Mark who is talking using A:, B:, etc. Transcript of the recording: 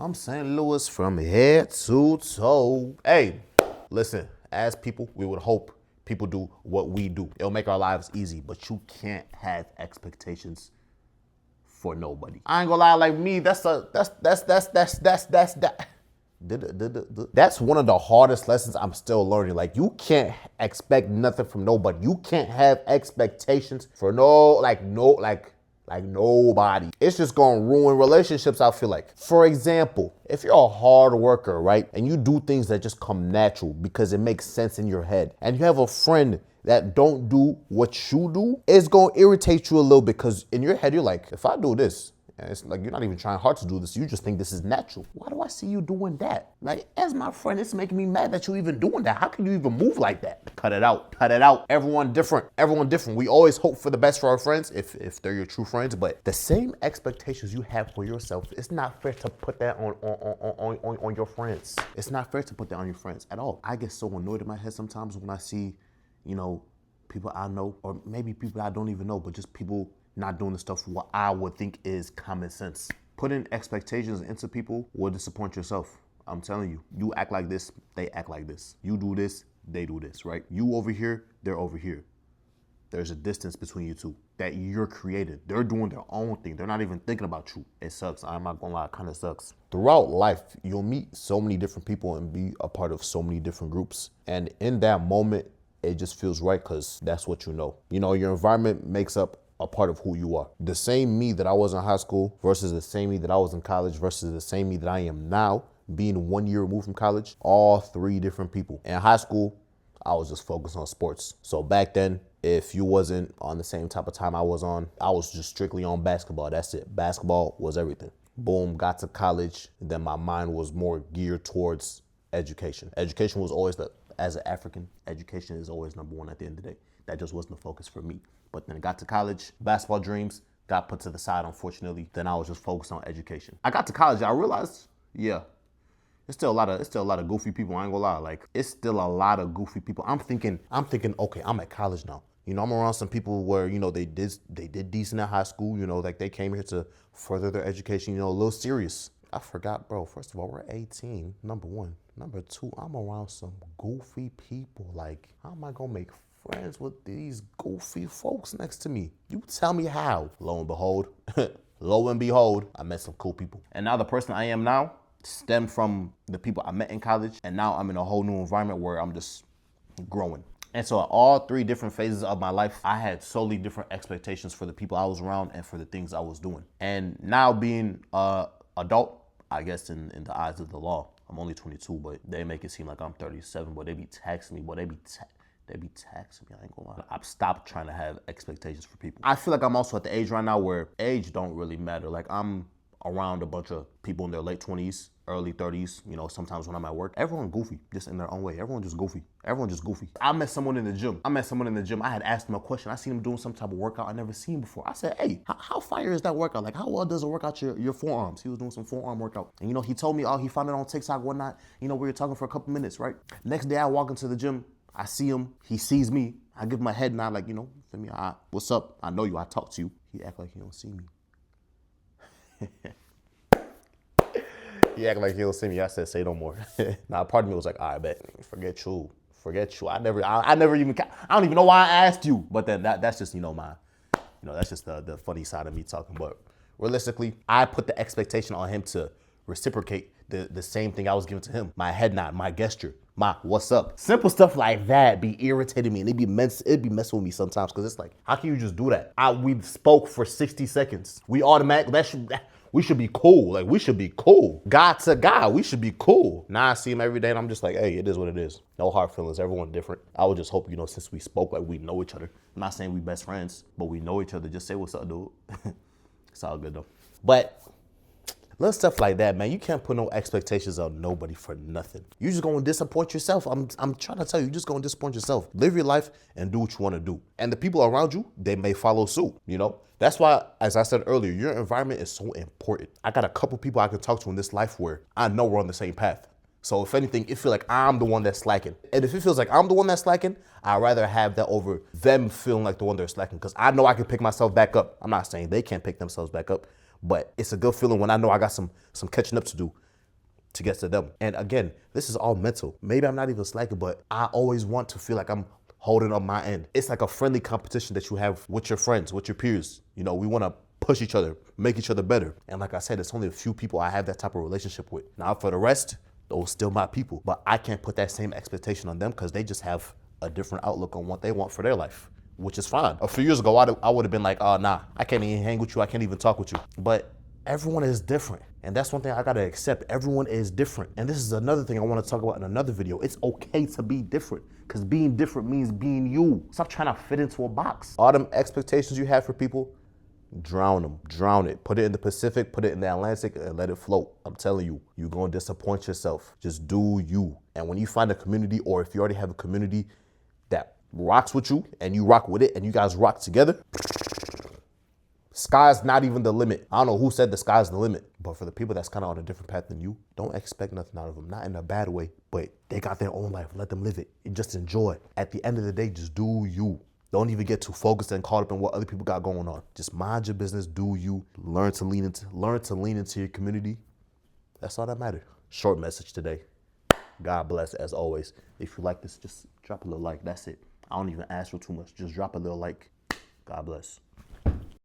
A: I'm St. Louis from head to toe. Hey, listen, as people, we would hope people do what we do. It'll make our lives easy, but you can't have expectations for nobody. I ain't gonna lie, like me, that's one of the hardest lessons I'm still learning. Like, you can't expect nothing from nobody. You can't have expectations for nobody. It's just gonna ruin relationships, I feel like. For example, if you're a hard worker, right, and you do things that just come natural because it makes sense in your head, and you have a friend that don't do what you do, it's gonna irritate you a little because in your head, you're like, if I do this, and it's like you're not even trying hard to do this, you just think this is natural. Why do I see you doing that? Like, as my friend, it's making me mad that you even doing that. How can you even move like that? Cut it out, cut it out. Everyone different, everyone different. We always hope for the best for our friends if they're your true friends, but the same expectations you have for yourself, it's not fair to put that on your friends. It's not fair to put that on your friends at all. I get so annoyed in my head sometimes when I see, people I know, or maybe people I don't even know, but just people not doing the stuff what I would think is common sense. Putting expectations into people will disappoint yourself. I'm telling you, you act like this, they act like this. You do this, they do this, right? You over here, they're over here. There's a distance between you two that you're created. They're doing their own thing. They're not even thinking about you. It sucks. I'm not gonna lie, it kind of sucks. Throughout life, you'll meet so many different people and be a part of so many different groups. And in that moment, it just feels right because that's what you know. Your environment makes up a part of who you are. The same me that I was in high school versus the same me that I was in college versus the same me that I am now, being 1 year removed from college, all three different people. In high school, I was just focused on sports. So back then, if you wasn't on the same type of time I was on, I was just strictly on basketball. That's it. Basketball was everything. Boom, got to college, then my mind was more geared towards education. Education was always as an African, education is always number one at the end of the day. That just wasn't the focus for me. But then I got to college, basketball dreams got put to the side, unfortunately. Then I was just focused on education. I got to college, I realized, it's still a lot of goofy people. I ain't gonna lie, like it's still a lot of goofy people. I'm thinking, okay, I'm at college now. I'm around some people where they did decent at high school. Like they came here to further their education. A little serious. I forgot, bro. First of all, we're 18. Number one. Number two, I'm around some goofy people. Like, how am I gonna make friends with these goofy folks next to me? You tell me how. Lo and behold, I met some cool people. And now the person I am now stemmed from the people I met in college. And now I'm in a whole new environment where I'm just growing. And so at all three different phases of my life, I had solely different expectations for the people I was around and for the things I was doing. And now being adult, I guess in the eyes of the law, I'm only 22, but they make it seem like I'm 37, but they be taxing me, they be taxing me, I ain't gonna lie. I've stopped trying to have expectations for people. I feel like I'm also at the age right now where age don't really matter. Like I'm around a bunch of people in their late 20s, early 30s, sometimes when I'm at work. Everyone goofy, just in their own way. Everyone just goofy. I met someone in the gym. I had asked him a question. I seen him doing some type of workout I never seen before. I said, hey, how fire is that workout? Like, how well does it work out your forearms? He was doing some forearm workout. And he told me, he found it on TikTok, whatnot. We were talking for a couple minutes, right? Next day I walk into the gym. I see him. He sees me. I give him a head nod like, feel me? What's up? I know you. I talk to you. He act like he don't see me. He act like he don't see me. I said, say no more. Now, part of me was like, all right, bet. Forget you. I don't even know why I asked you. But then that's just, that's just the funny side of me talking. But realistically, I put the expectation on him to reciprocate the same thing I was giving to him. My head nod, my gesture, my what's up. Simple stuff like that be irritating me, and it'd be messing with me sometimes because it's like, how can you just do that? We spoke for 60 seconds. We should be cool. Like, we should be cool. God to God, we should be cool. Now I see him every day and I'm just like, hey, it is what it is. No hard feelings. Everyone different. I would just hope, since we spoke, like we know each other. I'm not saying we best friends, but we know each other. Just say what's up, dude. It's all good though. But little stuff like that, man. You can't put no expectations on nobody for nothing. You just gonna disappoint yourself. I'm trying to tell you, just gonna disappoint yourself. Live your life and do what you want to do. And the people around you, they may follow suit, That's why, as I said earlier, your environment is so important. I got a couple people I can talk to in this life where I know we're on the same path. So if anything, it feels like I'm the one that's slacking. And if it feels like I'm the one that's slacking, I'd rather have that over them feeling like the one that's slacking, because I know I can pick myself back up. I'm not saying they can't pick themselves back up, but it's a good feeling when I know I got some catching up to do. to get to them. And again, this is all mental. Maybe I'm not even slacking, but I always want to feel like I'm holding up my end. It's like a friendly competition that you have with your friends, with your peers. You know, we want to push each other, make each other better. And like I said, it's only a few people I have that type of relationship with. Now for the rest, those still my people. But I can't put that same expectation on them because they just have a different outlook on what they want for their life, which is fine. A few years ago, I would have been like, oh, nah, I can't even hang with you. I can't even talk with you. But everyone is different. And that's one thing I gotta accept. Everyone is different. And this is another thing I wanna talk about in another video. It's okay to be different, because being different means being you. Stop trying to fit into a box. All them expectations you have for people, drown them, drown it. Put it in the Pacific, put it in the Atlantic, and let it float. I'm telling you, you're gonna disappoint yourself. Just do you. And when you find a community, or if you already have a community that rocks with you and you rock with it and you guys rock together, sky's not even the limit. I don't know who said the sky's the limit, but for the people that's kind of on a different path than you, don't expect nothing out of them. Not in a bad way, but they got their own life. Let them live it and just enjoy. At the end of the day, just do you. Don't even get too focused and caught up in what other people got going on. Just mind your business, do you. Learn to lean into your community. That's all that matters. Short message today. God bless as always. If you like this, just drop a little like. That's it. I don't even ask for too much. Just drop a little like. God bless.